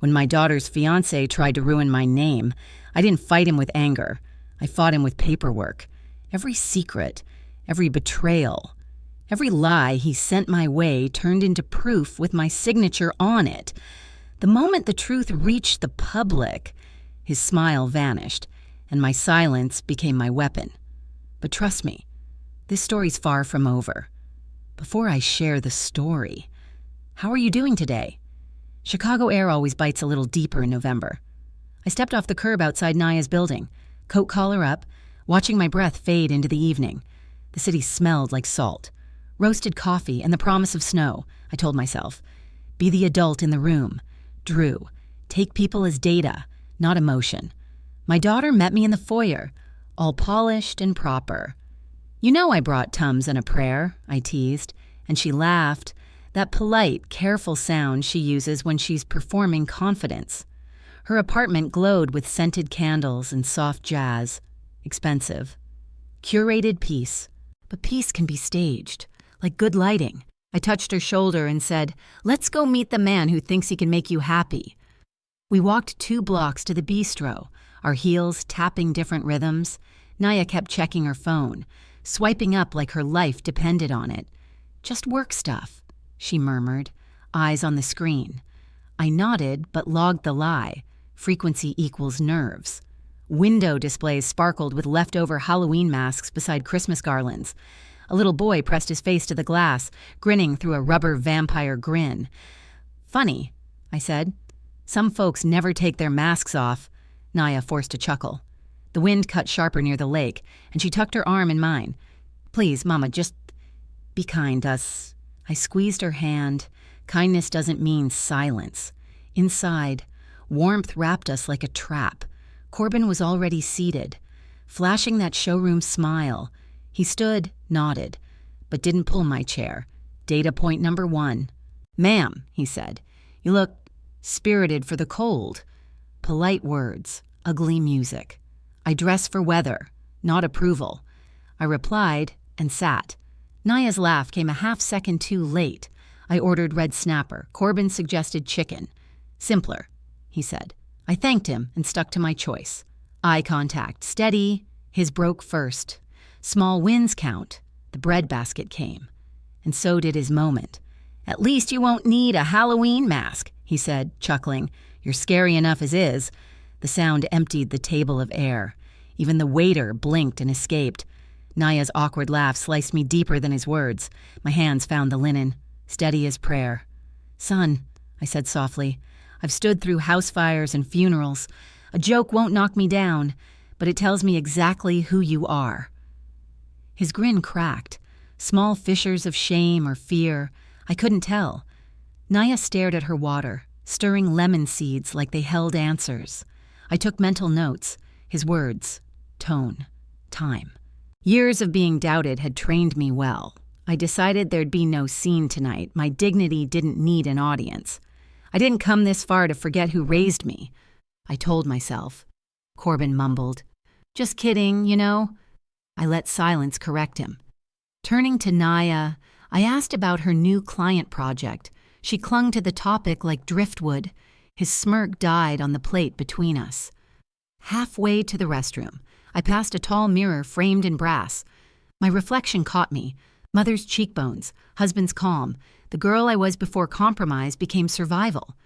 When my daughter's fiancé tried to ruin my name, I didn't fight him with anger. I fought him with paperwork. Every secret, every betrayal, every lie he sent my way turned into proof with my signature on it. The moment the truth reached the public, his smile vanished, and my silence became my weapon. But trust me, this story's far from over. Before I share the story, how are you doing today? Chicago air always bites a little deeper in November. I stepped off the curb outside Naya's building, coat collar up, watching my breath fade into the evening. The city smelled like salt. Roasted coffee and the promise of snow, I told myself. Be the adult in the room. Drew, take people as data, not emotion. My daughter met me in the foyer, all polished and proper. You know I brought Tums and a prayer, I teased, and she laughed, that polite, careful sound she uses when she's performing confidence. Her apartment glowed with scented candles and soft jazz. Expensive. Curated peace. But peace can be staged, like good lighting. I touched her shoulder and said, "Let's go meet the man who thinks he can make you happy." We walked 2 blocks to the bistro, our heels tapping different rhythms. Naya kept checking her phone, swiping up like her life depended on it. "Just work stuff," she murmured, eyes on the screen. I nodded but logged the lie. Frequency equals nerves. Window displays sparkled with leftover Halloween masks beside Christmas garlands. A little boy pressed his face to the glass, grinning through a rubber vampire grin. "Funny," I said. "Some folks never take their masks off." Naya forced a chuckle. The wind cut sharper near the lake, and she tucked her arm in mine. "Please, Mama, just be kind, us." I squeezed her hand. Kindness doesn't mean silence. Inside, warmth wrapped us like a trap. Corbin was already seated, flashing that showroom smile. He stood, nodded, but didn't pull my chair. Data point number 1. "Ma'am," he said, "you look spirited for the cold." Polite words, ugly music. I dress for weather, not approval. I replied and sat. Naya's laugh came a half-second too late. I ordered red snapper. Corbin suggested chicken. "Simpler," he said. I thanked him and stuck to my choice. Eye contact, steady. His broke first. Small wins count. The breadbasket came. And so did his moment. "At least you won't need a Halloween mask," he said, chuckling. "You're scary enough as is." The sound emptied the table of air. Even the waiter blinked and escaped. Naya's awkward laugh sliced me deeper than his words. My hands found the linen, steady as prayer. "Son," I said softly, "I've stood through house fires and funerals. A joke won't knock me down, but it tells me exactly who you are." His grin cracked. Small fissures of shame or fear. I couldn't tell. Naya stared at her water, stirring lemon seeds like they held answers. I took mental notes. His words, tone, time. Years of being doubted had trained me well. I decided there'd be no scene tonight. My dignity didn't need an audience. I didn't come this far to forget who raised me. I told myself. Corbin mumbled. "Just kidding, you know." I let silence correct him. Turning to Naya, I asked about her new client project. She clung to the topic like driftwood. His smirk died on the plate between us. Halfway to the restroom, I passed a tall mirror framed in brass. My reflection caught me. Mother's cheekbones, husband's calm. The girl I was before compromise became survival.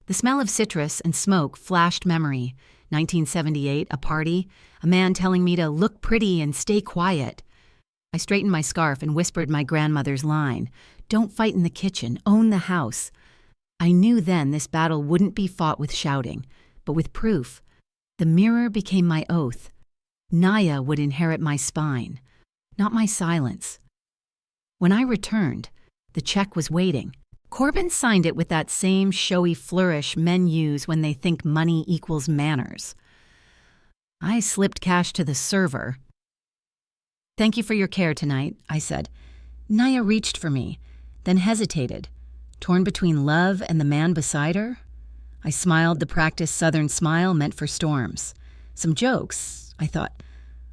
The smell of citrus and smoke flashed memory. 1978, a party, a man telling me to look pretty and stay quiet. I straightened my scarf and whispered my grandmother's line, "Don't fight in the kitchen, own the house." I knew then this battle wouldn't be fought with shouting, but with proof. The mirror became my oath. Naya would inherit my spine, not my silence. When I returned, the check was waiting. Corbin signed it with that same showy flourish men use when they think money equals manners. I slipped cash to the server. "Thank you for your care tonight," I said. Naya reached for me, then hesitated, torn between love and the man beside her. I smiled the practiced Southern smile meant for storms. Some jokes, I thought,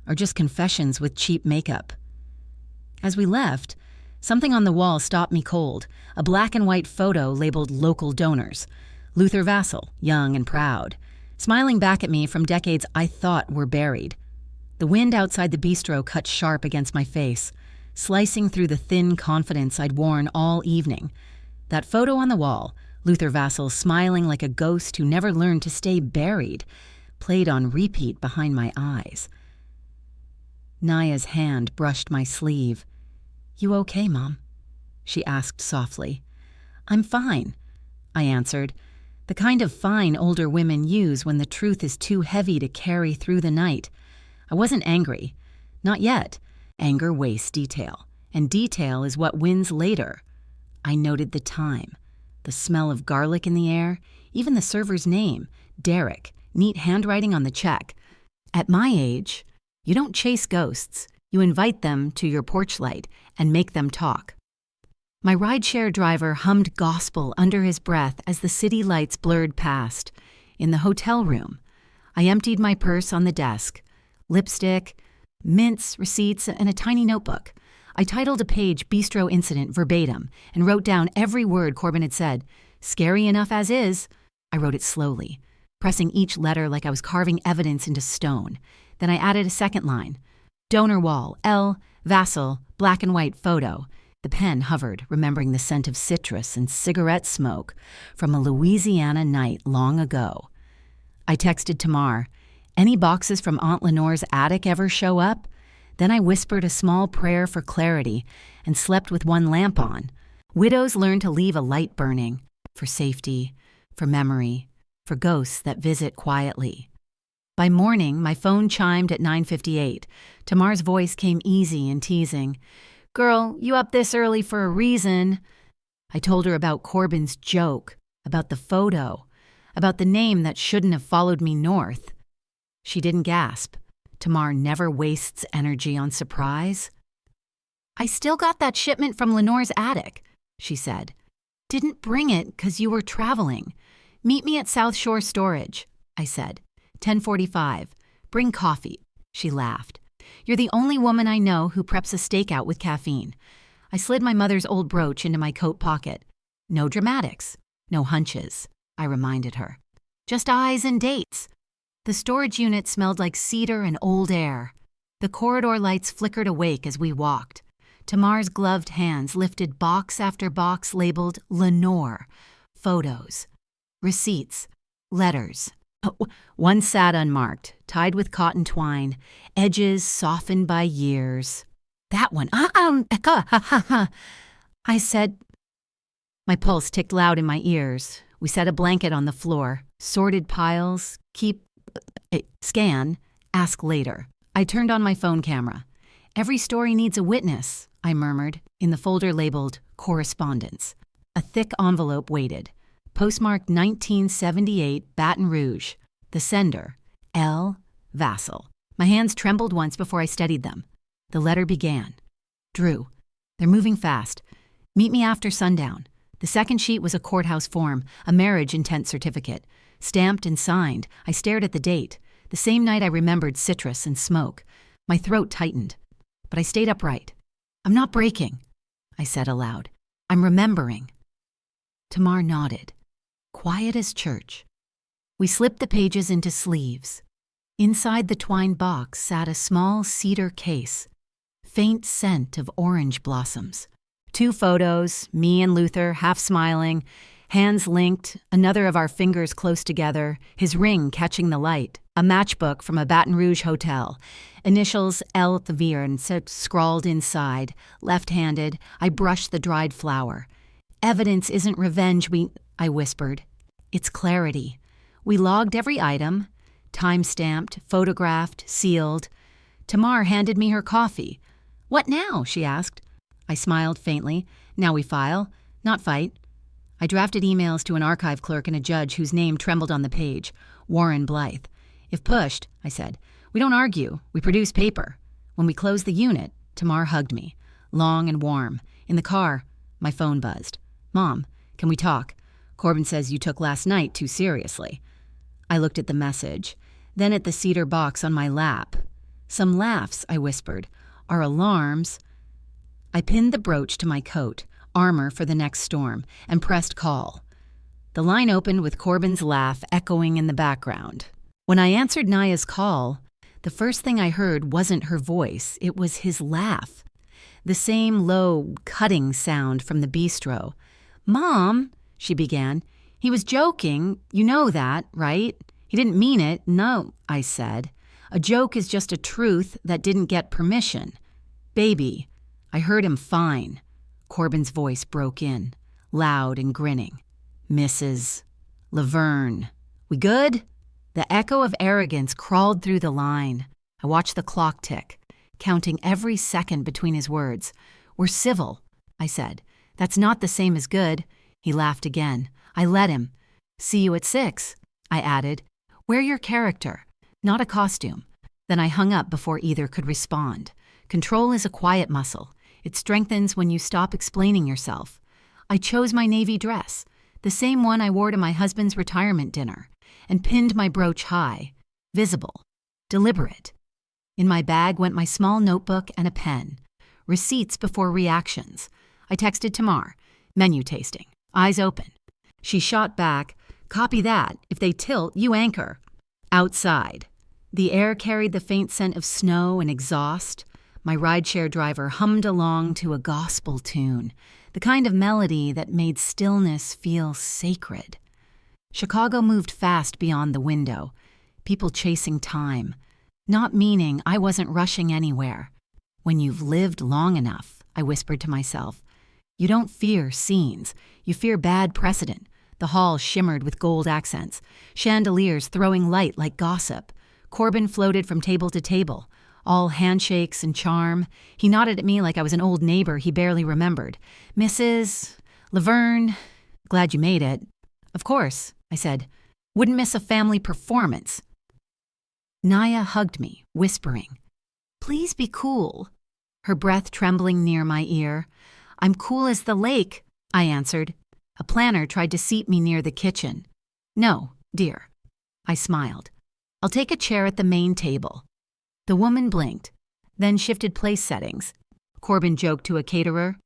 are just confessions with cheap makeup. As we left, something on the wall stopped me cold, a black and white photo labeled local donors. Luther Vassal, young and proud, smiling back at me from decades I thought were buried. The wind outside the bistro cut sharp against my face, slicing through the thin confidence I'd worn all evening. That photo on the wall, Luther Vassal smiling like a ghost who never learned to stay buried, played on repeat behind my eyes. Naya's hand brushed my sleeve. "You okay, Mom?" she asked softly. "I'm fine," I answered, the kind of fine older women use when the truth is too heavy to carry through the night. I wasn't angry. Not yet. Anger wastes detail, and detail is what wins later. I noted the time, the smell of garlic in the air, even the server's name, Derek, neat handwriting on the check. At my age, you don't chase ghosts. You invite them to your porch light and make them talk. My rideshare driver hummed gospel under his breath as the city lights blurred past. In the hotel room, I emptied my purse on the desk. Lipstick, mints, receipts, and a tiny notebook. I titled a page Bistro Incident verbatim and wrote down every word Corbin had said. Scary enough as is. I wrote it slowly, pressing each letter like I was carving evidence into stone. Then I added a second line. Donor wall, L, Vassal, black and white photo. The pen hovered, remembering the scent of citrus and cigarette smoke from a Louisiana night long ago. I texted Tamar, "Any boxes from Aunt Lenore's attic ever show up?" Then I whispered a small prayer for clarity and slept with one lamp on. Widows learn to leave a light burning, for safety, for memory, for ghosts that visit quietly. By morning, my phone chimed at 9:58. Tamar's voice came easy and teasing. "Girl, you up this early for a reason." I told her about Corbin's joke, about the photo, about the name that shouldn't have followed me north. She didn't gasp. Tamar never wastes energy on surprise. "I still got that shipment from Lenore's attic," she said. "Didn't bring it 'cause you were traveling. Meet me at South Shore Storage," I said. 10:45. "Bring coffee." She laughed. "You're the only woman I know who preps a stakeout with caffeine." I slid my mother's old brooch into my coat pocket. "No dramatics, no hunches," I reminded her. "Just eyes and dates." The storage unit smelled like cedar and old air. The corridor lights flickered awake as we walked. Tamar's gloved hands lifted box after box labeled Lenore. Photos, receipts, letters. One sat unmarked, tied with cotton twine, edges softened by years. "That one, I said. My pulse ticked loud in my ears. We set a blanket on the floor, sorted piles, scan, ask later. I turned on my phone camera. "Every story needs a witness," I murmured, in the folder labeled Correspondence. A thick envelope waited. Postmarked 1978, Baton Rouge. The sender, L. Vassal. My hands trembled once before I steadied them. The letter began. "Drew, they're moving fast. Meet me after sundown." The second sheet was a courthouse form, a marriage intent certificate. Stamped and signed, I stared at the date. The same night I remembered citrus and smoke. My throat tightened. But I stayed upright. "I'm not breaking," I said aloud. "I'm remembering." Tamar nodded. Quiet as church. We slipped the pages into sleeves. Inside the twine box sat a small cedar case. Faint scent of orange blossoms. 2 photos, me and Luther, half smiling, hands linked, another of our fingers close together, his ring catching the light, a matchbook from a Baton Rouge hotel, initials L. Thavir scrawled inside, left-handed. I brushed the dried flower. "Evidence isn't revenge, I whispered. It's clarity." We logged every item, time-stamped, photographed, sealed. Tamar handed me her coffee. "What now?" she asked. I smiled faintly. "Now we file, not fight." I drafted emails to an archive clerk and a judge whose name trembled on the page, Warren Blythe. "If pushed," I said, "we don't argue, we produce paper." When we closed the unit, Tamar hugged me, long and warm. In the car, my phone buzzed. "Mom, can we talk? Corbin says you took last night too seriously." I looked at the message, then at the cedar box on my lap. "Some laughs," I whispered, "are alarms." I pinned the brooch to my coat, armor for the next storm, and pressed call. The line opened with Corbin's laugh echoing in the background. When I answered Naya's call, the first thing I heard wasn't her voice, it was his laugh. The same low, cutting sound from the bistro. "Mom," she began, "he was joking. You know that, right? He didn't mean it." "No," I said. "A joke is just a truth that didn't get permission." "Baby." I heard him fine. Corbin's voice broke in, loud and grinning. "Mrs. Laverne. We good?" The echo of arrogance crawled through the line. I watched the clock tick, counting every second between his words. "We're civil," I said. "That's not the same as good." He laughed again. I let him. "See you at 6, I added. "Wear your character, not a costume." Then I hung up before either could respond. Control is a quiet muscle. It strengthens when you stop explaining yourself. I chose my navy dress, the same one I wore to my husband's retirement dinner, and pinned my brooch high, visible, deliberate. In my bag went my small notebook and a pen. Receipts before reactions. I texted Tamar, "Menu tasting, eyes open." She shot back, "Copy that. If they tilt, you anchor." Outside. The air carried the faint scent of snow and exhaust. My rideshare driver hummed along to a gospel tune, the kind of melody that made stillness feel sacred. Chicago moved fast beyond the window, people chasing time, not meaning I wasn't rushing anywhere. When you've lived long enough, I whispered to myself, you don't fear scenes, you fear bad precedent. The hall shimmered with gold accents, chandeliers throwing light like gossip. Corbin floated from table to table, all handshakes and charm. He nodded at me like I was an old neighbor he barely remembered. "Mrs. Laverne, glad you made it." "Of course," I said. "Wouldn't miss a family performance." Naya hugged me, whispering, "Please be cool," her breath trembling near my ear. "I'm cool as the lake," I answered. A planner tried to seat me near the kitchen. "No, dear." I smiled. "I'll take a chair at the main table." The woman blinked, then shifted place settings. Corbin joked to a caterer,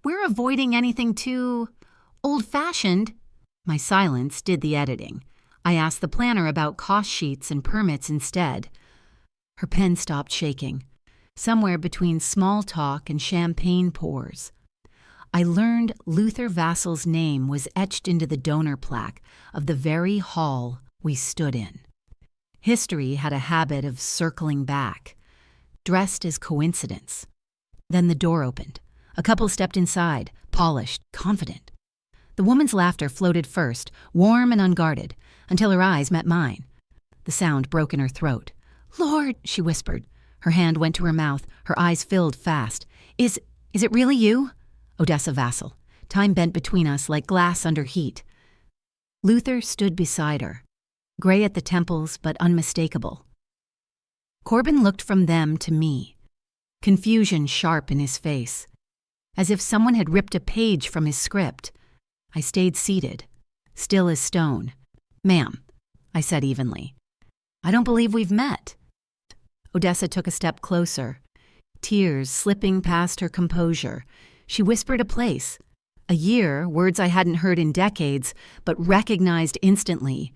"We're avoiding anything too old-fashioned." My silence did the editing. I asked the planner about cost sheets and permits instead. Her pen stopped shaking, somewhere between small talk and champagne pours. I learned Luther Vassal's name was etched into the donor plaque of the very hall we stood in. History had a habit of circling back, dressed as coincidence. Then the door opened. A couple stepped inside, polished, confident. The woman's laughter floated first, warm and unguarded, until her eyes met mine. The sound broke in her throat. "Lord," she whispered. Her hand went to her mouth, her eyes filled fast. Is it really you?" Odessa Vassal. Time bent between us like glass under heat. Luther stood beside her, gray at the temples but unmistakable. Corbin looked from them to me, confusion sharp in his face, as if someone had ripped a page from his script. I stayed seated, still as stone. "Ma'am," I said evenly, "I don't believe we've met." Odessa took a step closer, tears slipping past her composure. She whispered a place, a year, words I hadn't heard in decades, but recognized instantly.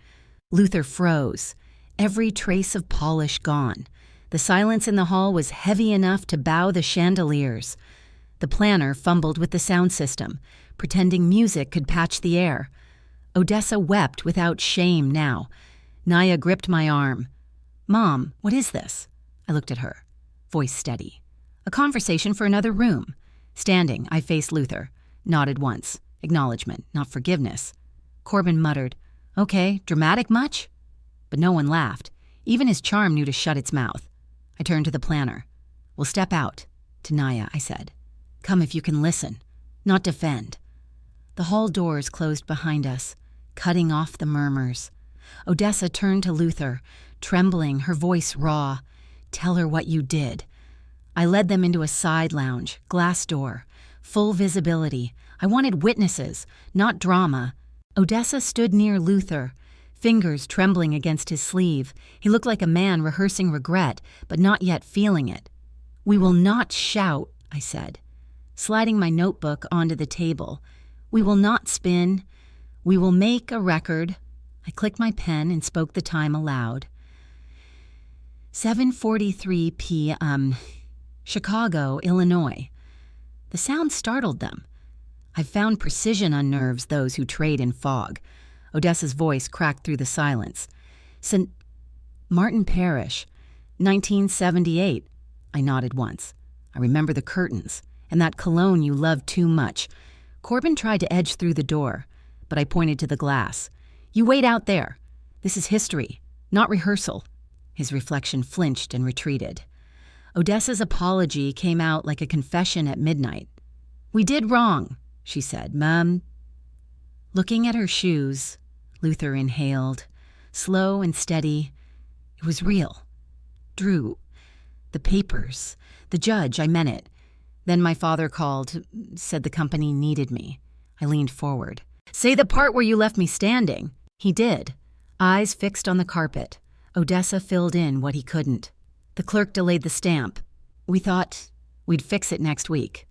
Luther froze, every trace of polish gone. The silence in the hall was heavy enough to bow the chandeliers. The planner fumbled with the sound system, pretending music could patch the air. Odessa wept without shame now. Naya gripped my arm. "Mom, what is this?" I looked at her, voice steady. "A conversation for another room." Standing, I faced Luther, nodded once, acknowledgement, not forgiveness. Corbin muttered, "Okay, dramatic much?" But no one laughed. Even his charm knew to shut its mouth. I turned to the planner. "We'll step out." To Naya, I said, "Come if you can listen, not defend." The hall doors closed behind us, cutting off the murmurs. Odessa turned to Luther, trembling, her voice raw. "Tell her what you did." I led them into a side lounge, glass door, full visibility. I wanted witnesses, not drama. Odessa stood near Luther, fingers trembling against his sleeve. He looked like a man rehearsing regret, but not yet feeling it. "We will not shout," I said, sliding my notebook onto the table. "We will not spin. We will make a record. I clicked my pen and spoke the time aloud. 7:43 p.m. Chicago, Illinois. The sound startled them. I've found precision unnerves those who trade in fog. Odessa's voice cracked through the silence. St. Martin Parish, 1978. I nodded once. I remember the curtains and that cologne you loved too much. Corbin tried to edge through the door, but I pointed to the glass. You wait out there. This is history, not rehearsal. His reflection flinched and retreated. Odessa's apology came out like a confession at midnight. We did wrong, she said. Mum. Looking at her shoes, Luther inhaled. Slow and steady. It was real. Drew. The papers. The judge, I meant it. Then my father called, said the company needed me. I leaned forward. Say the part where you left me standing. He did. Eyes fixed on the carpet. Odessa filled in what he couldn't. The clerk delayed the stamp. We thought we'd fix it next week.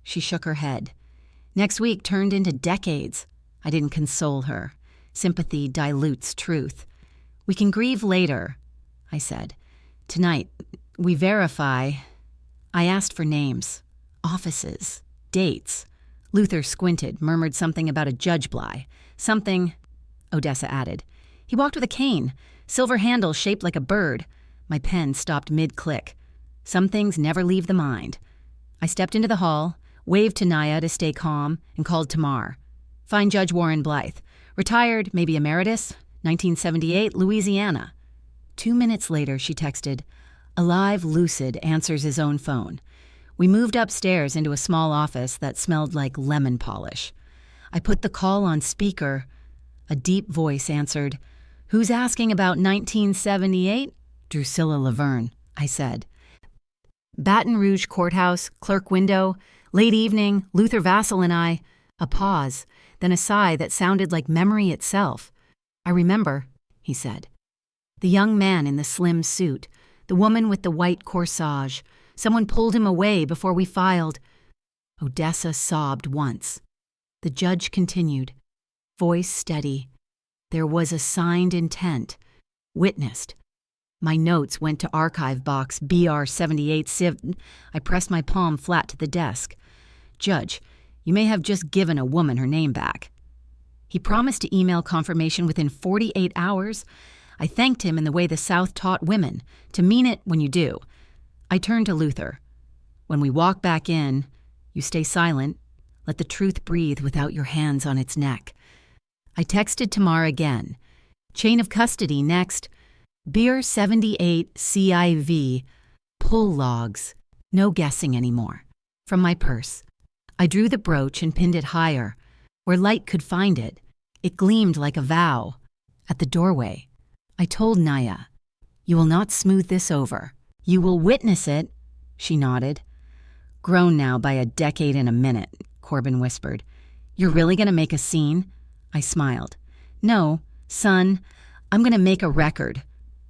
She shook her head. Next week turned into decades. I didn't console her. Sympathy dilutes truth. We can grieve later, I said. Tonight, we verify. I asked for names, offices, dates. Luther squinted, murmured something about a judge Bly. Something, Odessa added. He walked with a cane, silver handle shaped like a bird. My pen stopped mid-click. Some things never leave the mind. I stepped into the hall, waved to Naya to stay calm, and called Tamar. Find Judge Warren Blythe. Retired, maybe emeritus, 1978, Louisiana. 2 minutes later, she texted, Alive Lucid answers his own phone. We moved upstairs into a small office that smelled like lemon polish. I put the call on speaker. A deep voice answered, Who's asking about 1978? Drusilla Laverne, I said. Baton Rouge Courthouse, clerk window, late evening, Luther Vassal and I. A pause, then a sigh that sounded like memory itself. I remember, he said. The young man in the slim suit, the woman with the white corsage. Someone pulled him away before we filed. Odessa sobbed once. The judge continued, voice steady. There was a signed intent, witnessed. My notes went to archive box BR 78 Civ. I pressed my palm flat to the desk. Judge, you may have just given a woman her name back. He promised to email confirmation within 48 hours. I thanked him in the way the South taught women, to mean it when you do. I turned to Luther. When we walk back in, you stay silent. Let the truth breathe without your hands on its neck. I texted Tamar again. Chain of custody next. Beer 78 CIV. Pull logs. No guessing anymore. From my purse. I drew the brooch and pinned it higher, where light could find it. It gleamed like a vow. At the doorway, I told Naya, You will not smooth this over. You will witness it. She nodded. Grown now by a decade and a minute, Corbin whispered. You're really going to make a scene? I smiled. No, son, I'm going to make a record.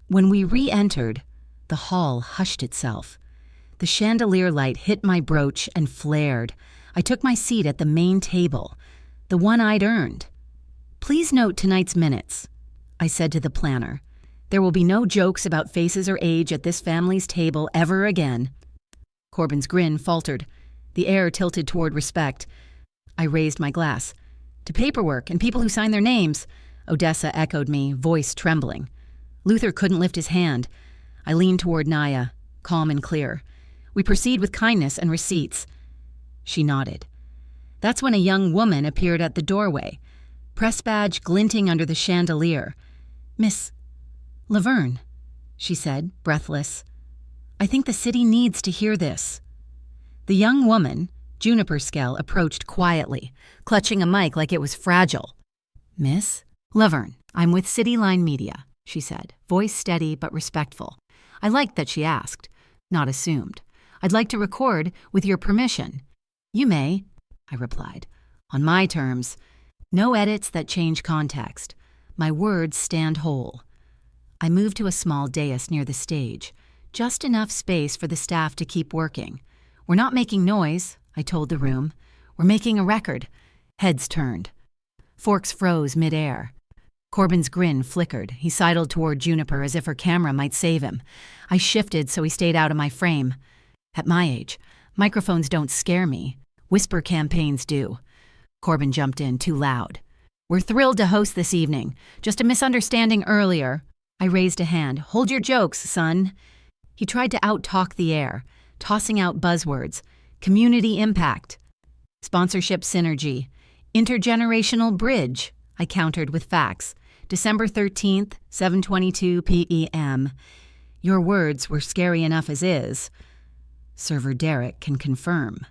When we re-entered, the hall hushed itself. The chandelier light hit my brooch and flared. I took my seat at the main table, the one I'd earned. Please note tonight's minutes, I said to the planner. There will be no jokes about faces or age at this family's table ever again. Corbin's grin faltered. The air tilted toward respect. I raised my glass. To paperwork and people who sign their names, Odessa echoed me, voice trembling. Luther couldn't lift his hand. I leaned toward Naya, calm and clear. We proceed with kindness and receipts. She nodded. That's when a young woman appeared at the doorway, press badge glinting under the chandelier. Miss Laverne, she said, breathless. I think the city needs to hear this. The young woman, Juniper Skell, approached quietly, clutching a mic like it was fragile. Miss Laverne, I'm with City Line Media, she said, voice steady but respectful. I liked that she asked, not assumed. I'd like to record with your permission. You may, I replied. On my terms. No edits that change context. My words stand whole. I moved to a small dais near the stage, just enough space for the staff to keep working. We're not making noise, I told the room. We're making a record. Heads turned. Forks froze midair. Corbin's grin flickered. He sidled toward Juniper as if her camera might save him. I shifted so he stayed out of my frame. At my age, microphones don't scare me. Whisper campaigns do. Corbin jumped in, too loud. We're thrilled to host this evening. Just a misunderstanding earlier. I raised a hand. Hold your jokes, son. He tried to out-talk the air, tossing out buzzwords. Community impact. Sponsorship synergy. Intergenerational bridge. I countered with facts. December 13th, 7:22 p.m. Your words were scary enough as is. Server Derek can confirm.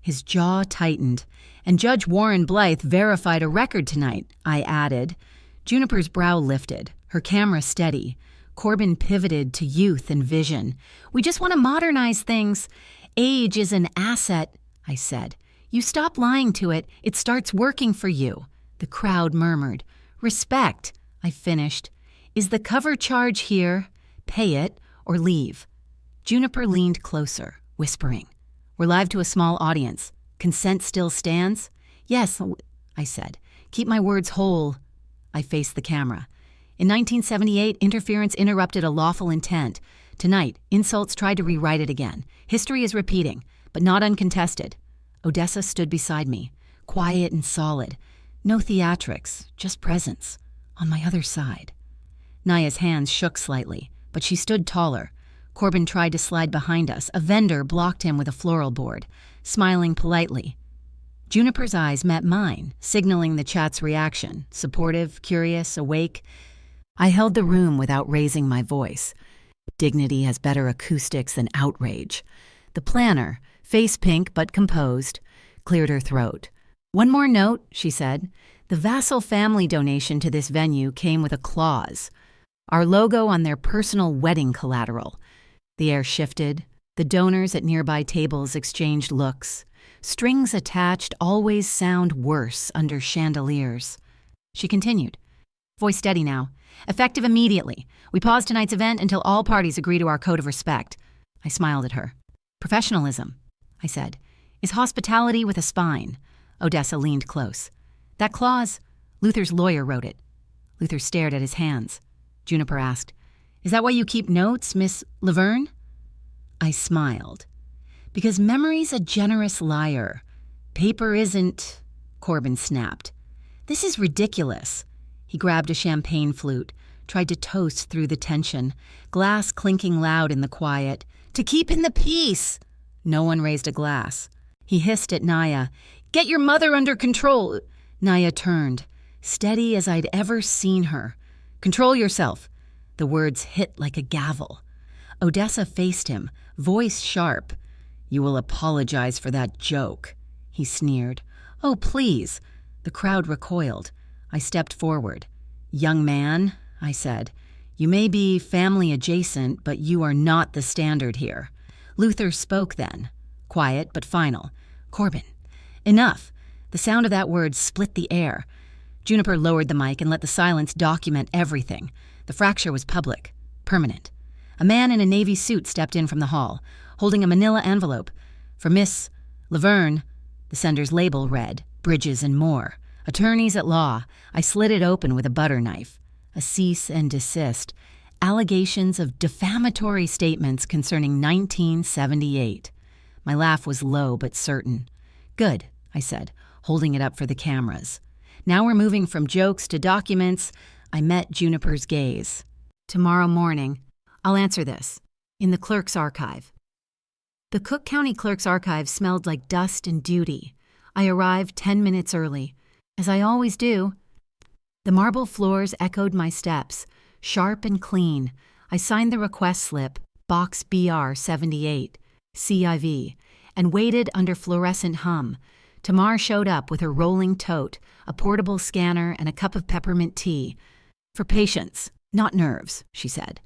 His jaw tightened, and Judge Warren Blythe verified a record tonight, I added. Juniper's brow lifted, her camera steady. Corbin pivoted to youth and vision. We just want to modernize things. Age is an asset, I said. You stop lying to it, it starts working for you. The crowd murmured. Respect, I finished. Is the cover charge here? Pay it or leave. Juniper leaned closer, whispering. We're live to a small audience. Consent still stands? Yes, I said. Keep my words whole. I faced the camera. In 1978, interference interrupted a lawful intent. Tonight, insults tried to rewrite it again. History is repeating, but not uncontested. Odessa stood beside me, quiet and solid. No theatrics, just presence. On my other side. Naya's hands shook slightly, but she stood taller. Corbin tried to slide behind us. A vendor blocked him with a floral board, smiling politely. Juniper's eyes met mine, signaling the chat's reaction, supportive, curious, awake. I held the room without raising my voice. Dignity has better acoustics than outrage. The planner, face pink but composed, cleared her throat. One more note, she said. The Vassal family donation to this venue came with a clause. Our logo on their personal wedding collateral. The air shifted. The donors at nearby tables exchanged looks. Strings attached always sound worse under chandeliers. She continued. Voice steady now. Effective immediately. We pause tonight's event until all parties agree to our code of respect. I smiled at her. Professionalism, I said, is hospitality with a spine. Odessa leaned close. That clause, Luther's lawyer wrote it. Luther stared at his hands. Juniper asked, Is that why you keep notes, Miss Laverne? I smiled. Because memory's a generous liar. Paper isn't, Corbin snapped. This is ridiculous. He grabbed a champagne flute, tried to toast through the tension, glass clinking loud in the quiet. To keep in the peace! No one raised a glass. He hissed at Naya. Get your mother under control! Naya turned, steady as I'd ever seen her. Control yourself. The words hit like a gavel. Odessa faced him, voice sharp. You will apologize for that joke, he sneered. Oh, please. The crowd recoiled. I stepped forward. Young man, I said, you may be family adjacent, but you are not the standard here. Luther spoke then, quiet but final. Corbin. Enough. The sound of that word split the air. Juniper lowered the mic and let the silence document everything. The fracture was public, permanent. A man in a navy suit stepped in from the hall, holding a manila envelope. For Miss Laverne, the sender's label read, Bridges and More. Attorneys at law. I slid it open with a butter knife. A cease and desist. Allegations of defamatory statements concerning 1978. My laugh was low but certain. Good, I said, holding it up for the cameras. Now we're moving from jokes to documents. I met Juniper's gaze. Tomorrow morning, I'll answer this, in the clerk's archive. The Cook County Clerk's archive smelled like dust and duty. I arrived 10 minutes early, as I always do. The marble floors echoed my steps, sharp and clean. I signed the request slip, Box BR 78, CIV, and waited under fluorescent hum. Tamar showed up with her rolling tote, a portable scanner, and a cup of peppermint tea. For patience, not nerves, she said.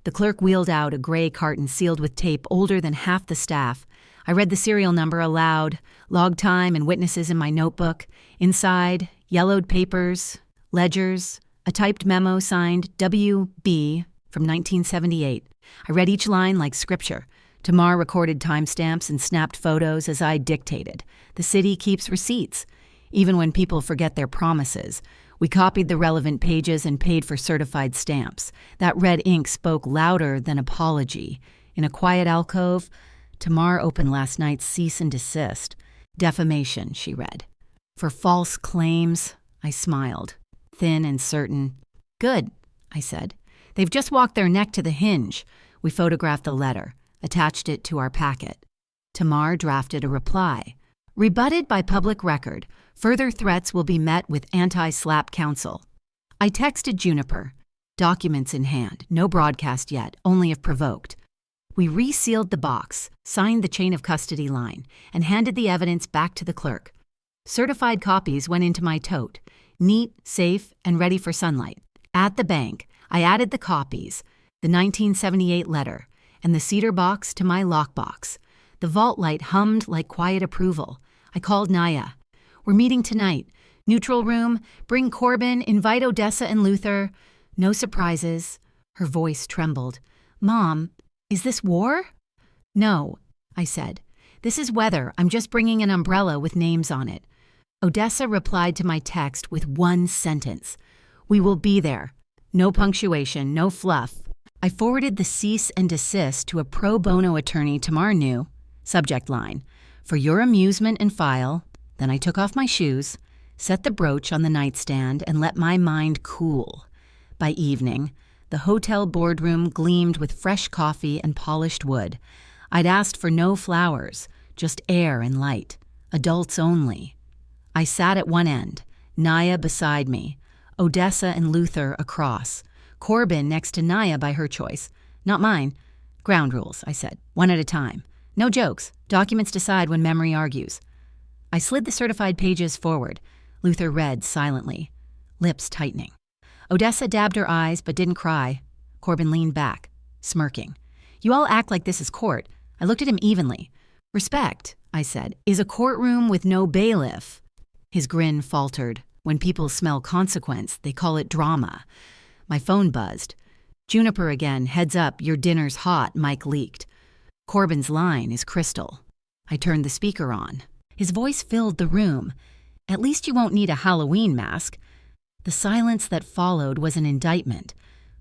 The clerk wheeled out a gray carton sealed with tape older than half the staff. I read the serial number aloud, log time and witnesses in my notebook. Inside, yellowed papers, ledgers, a typed memo signed W.B. from 1978. I read each line like scripture. Tamar recorded timestamps and snapped photos as I dictated. The city keeps receipts. even when people forget their promises. We copied the relevant pages and paid for certified stamps. That red ink spoke louder than apology. In a quiet alcove, Tamar opened last night's cease and desist. Defamation, she read. For false claims, I smiled, thin and certain. Good, I said. They've just walked their neck to the hinge. We photographed the letter, attached it to our packet. Tamar drafted a reply. Rebutted by public record. Further threats will be met with anti-SLAPP counsel. I texted Juniper. Documents in hand. No broadcast yet, only if provoked. We resealed the box, signed the chain of custody line, and handed the evidence back to the clerk. Certified copies went into my tote, neat, safe, and ready for sunlight. At the bank, I added the copies, the 1978 letter, and the cedar box to my lockbox. The vault light hummed like quiet approval. I called Naya. We're meeting tonight. Neutral room, bring Corbin, invite Odessa and Luther. No surprises. Her voice trembled. Mom, is this war? No, I said. This is weather. I'm just bringing an umbrella with names on it. Odessa replied to my text with one sentence. We will be there. No punctuation, no fluff. I forwarded the cease and desist to a pro bono attorney Tamar knew. Subject line. For your amusement and file. Then I took off my shoes, set the brooch on the nightstand, and let my mind cool. By evening, the hotel boardroom gleamed with fresh coffee and polished wood. I'd asked for no flowers, just air and light. Adults only. I sat at one end, Naya beside me, Odessa and Luther across, Corbin next to Naya by her choice. Not mine. Ground rules, I said, one at a time. No jokes. Documents decide when memory argues. I slid the certified pages forward. Luther read silently, lips tightening. Odessa dabbed her eyes but didn't cry. Corbin leaned back, smirking. You all act like this is court. I looked at him evenly. Respect, I said, is a courtroom with no bailiff. His grin faltered. When people smell consequence, they call it drama. My phone buzzed. Juniper again, heads up, your dinner's hot, Mike leaked. Corbin's line is crystal. I turned the speaker on. His voice filled the room. At least you won't need a Halloween mask. The silence that followed was an indictment.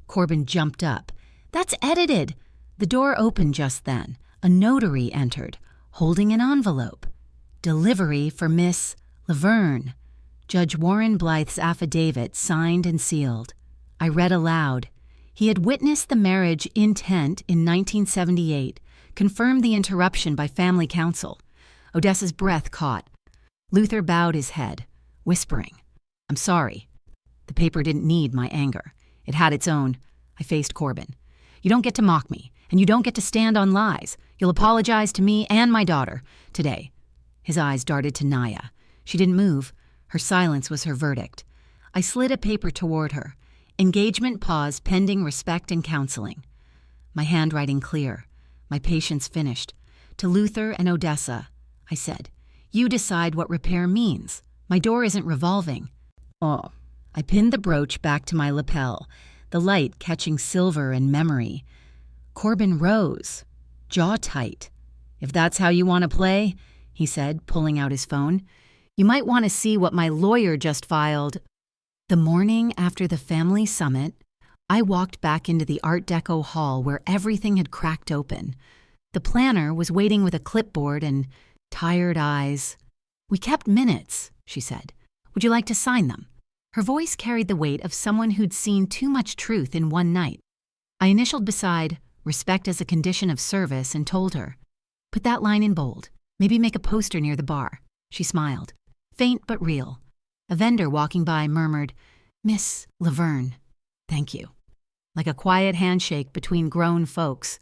Corbin jumped up. That's edited. The door opened just then. A notary entered, holding an envelope. Delivery for Miss Laverne. Judge Warren Blythe's affidavit signed and sealed. I read aloud. He had witnessed the marriage intent in 1978, confirmed the interruption by family counsel. Odessa's breath caught. Luther bowed his head, whispering, I'm sorry. The paper didn't need my anger. It had its own. I faced Corbin. You don't get to mock me, and you don't get to stand on lies. You'll apologize to me and my daughter today. His eyes darted to Naya. She didn't move. Her silence was her verdict. I slid a paper toward her. Engagement pause pending respect and counseling. My handwriting clear. My patience finished. To Luther and Odessa, I said, you decide what repair means. My door isn't revolving. Oh. I pinned the brooch back to my lapel, the light catching silver and memory. Corbin rose, jaw tight. If that's how you want to play, he said, pulling out his phone, you might want to see what my lawyer just filed. The morning after the family summit, I walked back into the Art Deco hall where everything had cracked open. The planner was waiting with a clipboard and tired eyes. We kept minutes, she said. Would you like to sign them? Her voice carried the weight of someone who'd seen too much truth in one night. I initialed beside, respect as a condition of service, and told her, put that line in bold. Maybe make a poster near the bar. She smiled, faint but real. A vendor walking by murmured, Miss Laverne, thank you. Like a quiet handshake between grown folks.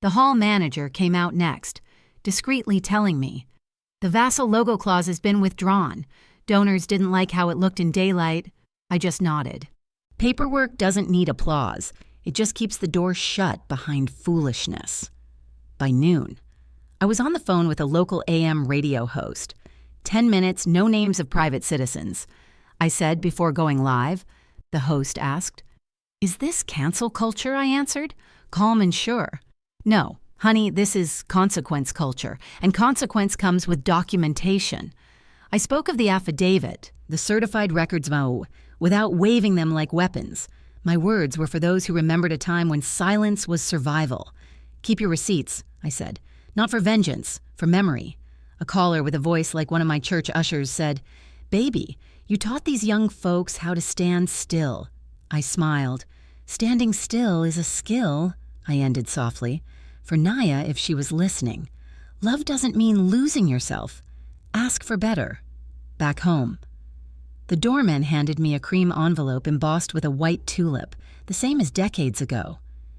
The hall manager came out next, discreetly telling me, the Vassal logo clause has been withdrawn. Donors didn't like how it looked in daylight. I just nodded. Paperwork doesn't need applause. It just keeps the door shut behind foolishness. By noon, I was on the phone with a local AM radio host. 10 minutes, no names of private citizens. I said before going live. The host asked, is this cancel culture? I answered, calm and sure. No, honey, this is consequence culture, and consequence comes with documentation. I spoke of the affidavit, the certified records without waving them like weapons. My words were for those who remembered a time when silence was survival. Keep your receipts, I said. Not for vengeance, for memory. A caller with a voice like one of my church ushers said, "Baby, you taught these young folks how to stand still." I smiled. "Standing still is a skill," I ended softly, for Naya if she was listening. Love doesn't mean losing yourself. Ask for better. Back home. The doorman handed me a cream envelope embossed with a white tulip, the same as decades ago.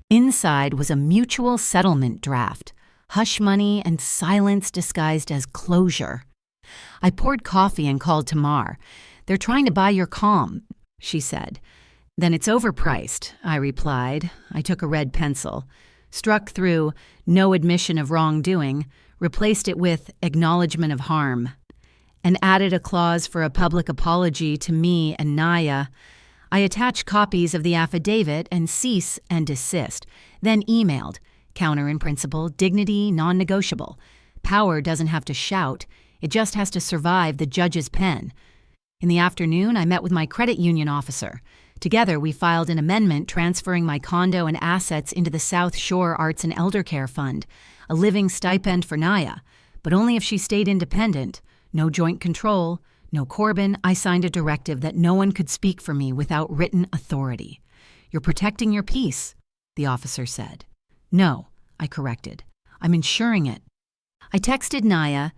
Inside was a mutual settlement draft, hush money and silence disguised as closure. I poured coffee and called Tamar. "They're trying to buy your calm," she said. "Then it's overpriced," I replied. I took a red pencil, struck through "no admission of wrongdoing," replaced it with "acknowledgement of harm," and added a clause for a public apology to me and Naya. I attached copies of the affidavit and cease and desist, then emailed, "Counter in principle, dignity non-negotiable. Power doesn't have to shout, it just has to survive the judge's pen." In the afternoon, I met with my credit union officer. Together, we filed an amendment transferring my condo and assets into the South Shore Arts and Elder Care Fund, a living stipend for Naya, but only if she stayed independent. No joint control, no Corbin. I signed a directive that no one could speak for me without written authority. "You're protecting your peace," the officer said. "No," I corrected. "I'm ensuring it." I texted Naya,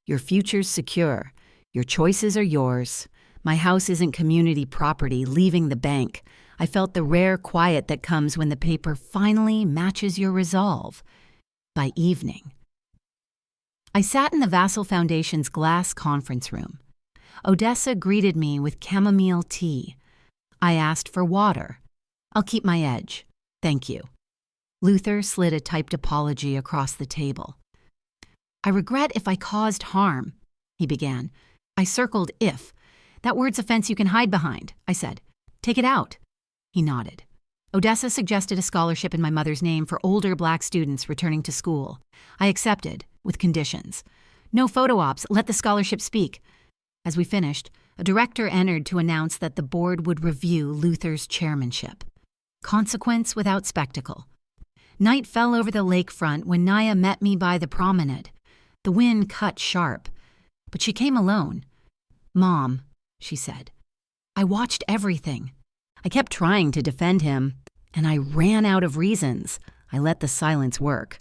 "Your future's secure. Your choices are yours. My house isn't community property leaving the bank." I felt the rare quiet that comes when the paper finally matches your resolve. By evening, I sat in the Vassal Foundation's glass conference room. Odessa greeted me with chamomile tea. I asked for water. "I'll keep my edge. Thank you." Luther slid a typed apology across the table. "I regret if I caused harm," he began. I circled "if." "That word's a fence you can hide behind," I said. "Take it out." He nodded. Odessa suggested a scholarship in my mother's name for older Black students returning to school. I accepted, with conditions. "No photo ops, let the scholarship speak." As we finished, a director entered to announce that the board would review Luther's chairmanship. Consequence without spectacle. Night fell over the lakefront when Naya met me by the promenade. The wind cut sharp, but she came alone. "Mom," she said, "I watched everything." I kept trying to defend him, and I ran out of reasons. I let the silence work.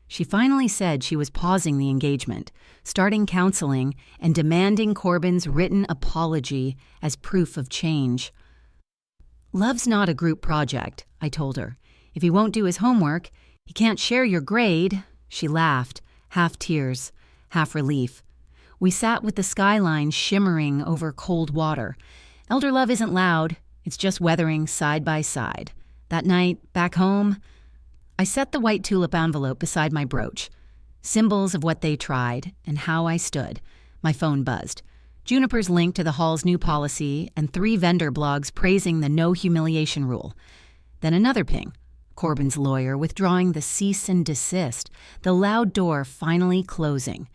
She finally said she was pausing the engagement, starting counseling, and demanding Corbin's written apology as proof of change. "Love's not a group project," I told her. "If he won't do his homework, he can't share your grade." She laughed, half tears, half relief. We sat with the skyline shimmering over cold water. Elder love isn't loud. It's just weathering side by side. That night, back home, I set the white tulip envelope beside my brooch. Symbols of what they tried and how I stood. My phone buzzed. Juniper's link to the hall's new policy and 3 vendor blogs praising the no humiliation rule. Then another ping. Corbin's lawyer withdrawing the cease and desist, the loud door finally closing.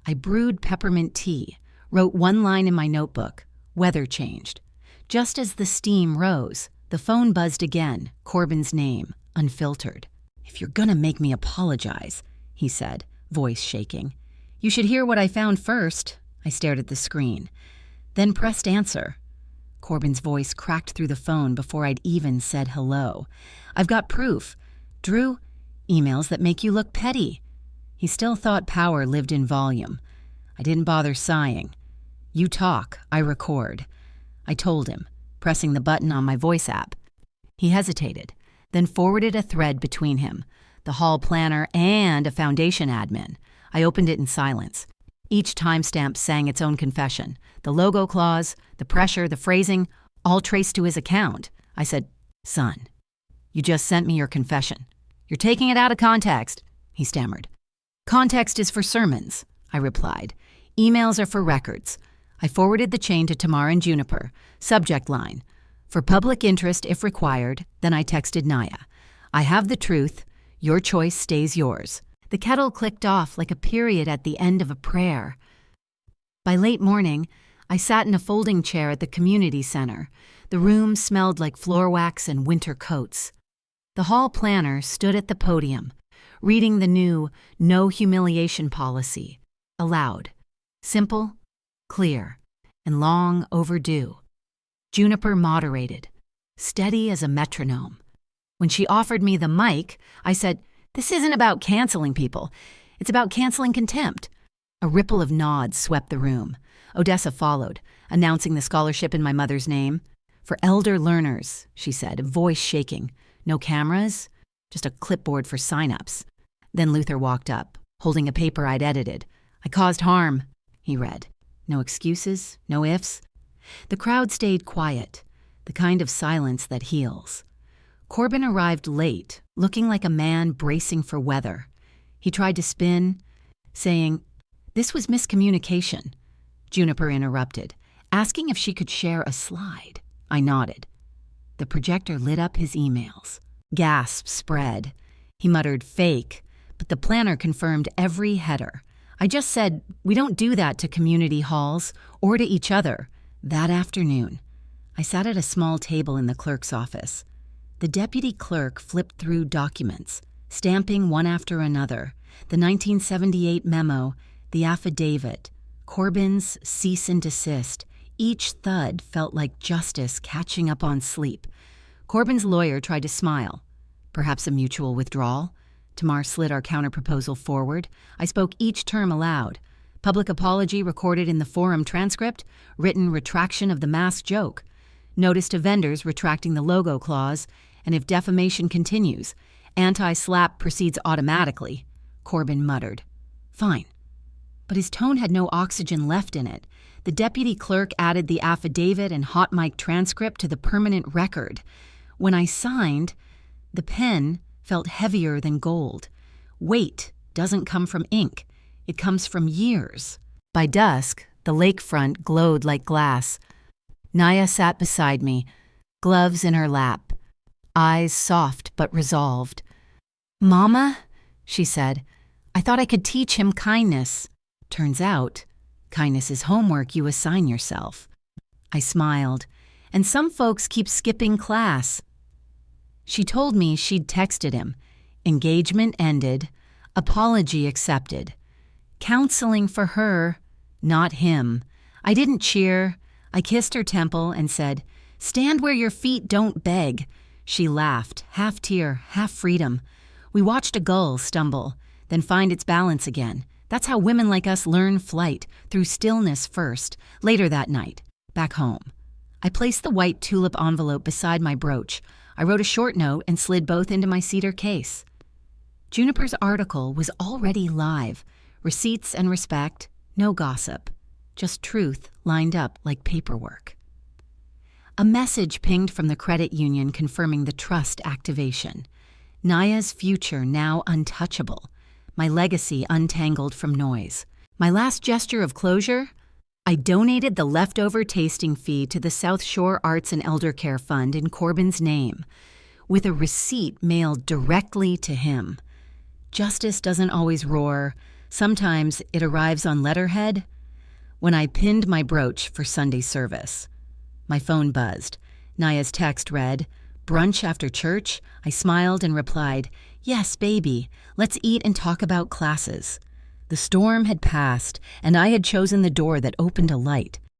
I brewed peppermint tea, wrote one line in my notebook. Weather changed. Just as the steam rose, the phone buzzed again, Corbin's name, unfiltered. "If you're gonna make me apologize," he said, voice shaking, "you should hear what I found first." I stared at the screen, then pressed answer. Corbin's voice cracked through the phone before I'd even said hello. "I've got proof. Drew, emails that make you look petty." He still thought power lived in volume. I didn't bother sighing. "You talk, I record." I told him, pressing the button on my voice app. He hesitated, then forwarded a thread between him, the hall planner and a foundation admin. I opened it in silence. Each timestamp sang its own confession. The logo clause, the pressure, the phrasing, all traced to his account. I said, "Son, you just sent me your confession. You're taking it out of context," he stammered. "Context is for sermons," I replied. "Emails are for records." I forwarded the chain to Tamar and Juniper. Subject line, "For public interest if required." Then I texted Naya, "I have the truth. Your choice stays yours." The kettle clicked off like a period at the end of a prayer. By late morning, I sat in a folding chair at the community center. The room smelled like floor wax and winter coats. The hall planner stood at the podium, reading the new no humiliation policy, aloud. Simple, clear, and long overdue. Juniper moderated, steady as a metronome. When she offered me the mic, I said, "This isn't about canceling people. It's about canceling contempt." A ripple of nods swept the room. Odessa followed, announcing the scholarship in my mother's name. "For elder learners," she said, voice shaking. "No cameras, just a clipboard for sign-ups." Then Luther walked up, holding a paper I'd edited. "I caused harm," he read. No excuses, no ifs. The crowd stayed quiet, the kind of silence that heals. Corbin arrived late, looking like a man bracing for weather. He tried to spin, saying, "This was miscommunication." Juniper interrupted, asking if she could share a slide. I nodded. The projector lit up his emails. Gasps spread. He muttered fake, but the planner confirmed every header. I just said, "We don't do that to community halls or to each other." That afternoon, I sat at a small table in the clerk's office. The deputy clerk flipped through documents, stamping one after another. The 1978 memo, the affidavit, Corbin's cease and desist. Each thud felt like justice catching up on sleep. Corbin's lawyer tried to smile. Perhaps a mutual withdrawal. Tamar slid our counterproposal forward. I spoke each term aloud. Public apology recorded in the forum transcript, written retraction of the mass joke. Notice to vendors retracting the logo clause, and if defamation continues, anti-slap proceeds automatically. Corbin muttered. Fine. But his tone had no oxygen left in it. The deputy clerk added the affidavit and hot mic transcript to the permanent record. When I signed, the pen felt heavier than gold. Weight doesn't come from ink. It comes from years. By dusk, the lakefront glowed like glass. Naya sat beside me, gloves in her lap, eyes soft but resolved. "Mama," she said, "I thought I could teach him kindness. Turns out, kindness is homework you assign yourself." I smiled. "And some folks keep skipping class." She told me she'd texted him. Engagement ended. Apology accepted. Counseling for her, not him. I didn't cheer. I kissed her temple and said, "Stand where your feet don't beg." She laughed, half tear, half freedom. We watched a gull stumble, then find its balance again. That's how women like us learn flight, through stillness first. Later that night, back home, I placed the white tulip envelope beside my brooch. I wrote a short note and slid both into my cedar case. Juniper's article was already live. Receipts and respect, no gossip. Just truth lined up like paperwork. A message pinged from the credit union confirming the trust activation. Naya's future now untouchable. My legacy untangled from noise. My last gesture of closure? I donated the leftover tasting fee to the South Shore Arts and Elder Care Fund in Corbin's name, with a receipt mailed directly to him. Justice doesn't always roar. Sometimes it arrives on letterhead. When I pinned my brooch for Sunday service, my phone buzzed. Naya's text read, "Brunch after church?" I smiled and replied, "Yes, baby. Let's eat and talk about classes." The storm had passed, and I had chosen the door that opened a light.